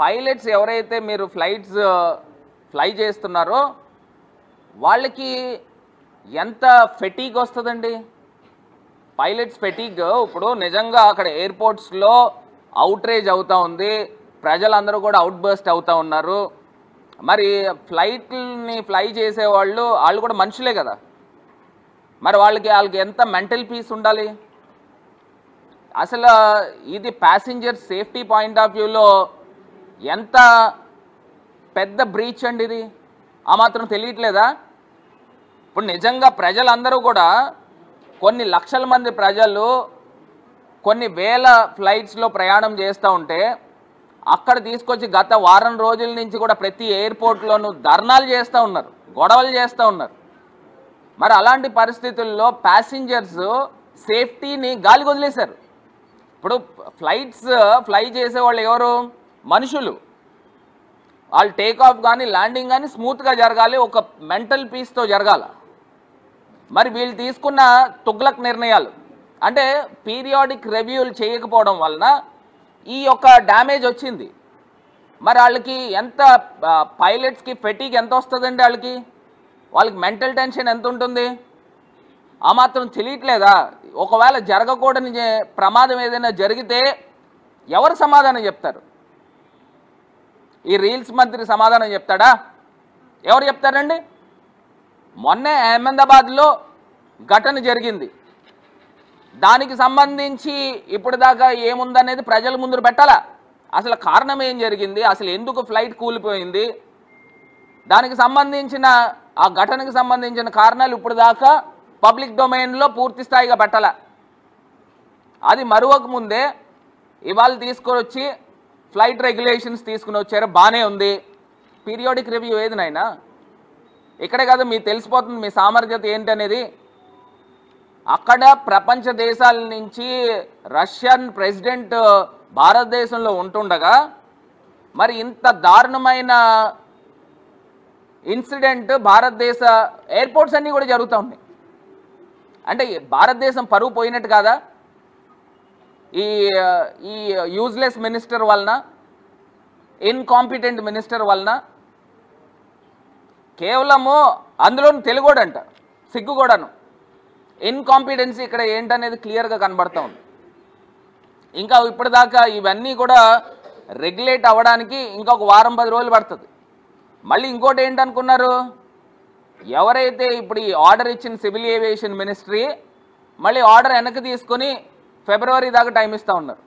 Pilots ఎవరైతే మీరు flights fly చేస్తున్నారో వాళ్ళకి ఎంత ఫెటీగ్ వస్తుందండి? పైలట్స్ ఫెటీగ్ ఇప్పుడు నిజంగా అక్కడ ఎయిర్పోర్ట్స్లో అవుట్రేజ్ అవుతూ ఉంది, ప్రజలందరూ కూడా అవుట్ బర్స్ట్ అవుతూ ఉన్నారు. మరి ఫ్లైట్ని ఫ్లై చేసేవాళ్ళు వాళ్ళు కూడా మనుషులే కదా, మరి వాళ్ళకి ఎంత మెంటల్ పీస్ ఉండాలి? అసలు ఇది ప్యాసింజర్ సేఫ్టీ పాయింట్ ఆఫ్ వ్యూలో ఎంత పెద్ద బ్రీచ్ అండి ఇది. ఆ మాత్రం తెలియట్లేదా? ఇప్పుడు నిజంగా ప్రజలందరూ కూడా కొన్ని లక్షల మంది ప్రజలు కొన్ని వేల ఫ్లైట్స్లో ప్రయాణం చేస్తూ ఉంటే అక్కడ తీసుకొచ్చి గత వారం రోజుల నుంచి కూడా ప్రతి ఎయిర్పోర్ట్లోనూ ధర్నాలు చేస్తూ ఉన్నారు, గొడవలు చేస్తూ ఉన్నారు. మరి అలాంటి పరిస్థితుల్లో ప్యాసింజర్స్ సేఫ్టీని గాలికి వదిలేశారు. ఇప్పుడు ఫ్లైట్స్ ఫ్లై చేసేవాళ్ళు ఎవరు? మనుషులు. వాళ్ళు టేక్ ఆఫ్ కానీ ల్యాండింగ్ కానీ స్మూత్గా జరగాలి, ఒక మెంటల్ పీస్తో జరగాల. మరి వీళ్ళు తీసుకున్న తుగ్లక్ నిర్ణయాలు అంటే పీరియాడిక్ రివ్యూలు చేయకపోవడం వలన ఈ యొక్క డ్యామేజ్ వచ్చింది. మరి వాళ్ళకి ఎంత, పైలట్స్కి ఫెటీగ్ ఎంత వస్తుందండి? వాళ్ళకి మెంటల్ టెన్షన్ ఎంత ఉంటుంది? ఆ మాత్రం తెలియట్లేదా? ఒకవేళ జరగకూడని ప్రమాదం ఏదైనా జరిగితే ఎవరు సమాధానం చెప్తారు? ఈ రీల్స్ మంత్రి సమాధానం చెప్తాడా? ఎవరు చెప్తారండి? మొన్నే అహ్మదాబాద్లో ఘటన జరిగింది, దానికి సంబంధించి ఇప్పుడు దాకా ఏముందనేది ప్రజల ముందు పెట్టాలా? అసలు కారణం ఏం జరిగింది, అసలు ఎందుకు ఫ్లైట్ కూలిపోయింది, దానికి సంబంధించిన ఆ ఘటనకు సంబంధించిన కారణాలు ఇప్పుడు దాకా పబ్లిక్ డొమైన్లో పూర్తి స్థాయిగా పెట్టాలా? అది మరొక ముందే ఇవాళ తీసుకొని ఫ్లైట్ రెగ్యులేషన్స్ తీసుకుని వచ్చారు, బాగానే ఉంది. పీరియాడిక్ రివ్యూ ఏది నాయనా? ఇక్కడే కదా మీకు తెలిసిపోతుంది మీ సామర్థ్యత ఏంటనేది. అక్కడ ప్రపంచ దేశాల నుంచి రష్యన్ ప్రెసిడెంట్ భారతదేశంలో ఉంటుండగా మరి ఇంత దారుణమైన ఇన్సిడెంట్ భారతదేశ ఎయిర్పోర్ట్స్ అన్నీ కూడా జరుగుతూ ఉన్నాయి. అంటే భారతదేశం పరువు పోయినట్టు కాదా? ఈ యూజ్లెస్ మినిస్టర్ వలన, ఇన్కాంపిటెంట్ మినిస్టర్ వలన, కేవలము అందులోనూ తెలుగోడంట, సిగ్గు కూడాను. ఇన్కాంపిటెన్సీ ఇక్కడ ఏంటనేది క్లియర్గా కనబడుతూ ఉంది. ఇంకా ఇప్పటిదాకా ఇవన్నీ కూడా రెగ్యులేట్ అవ్వడానికి ఇంకొక వారం 10 రోజులు పడుతుంది. మళ్ళీ ఇంకోటి ఏంటనుకున్నారు, ఎవరైతే ఇప్పుడు ఈ ఆర్డర్ ఇచ్చిన సివిల్ ఏవియేషన్ మినిస్ట్రీ మళ్ళీ ఆర్డర్ వెనక్కి తీసుకొని ఫిబ్రవరి దాకా టైం ఇస్తూ ఉన్నారు.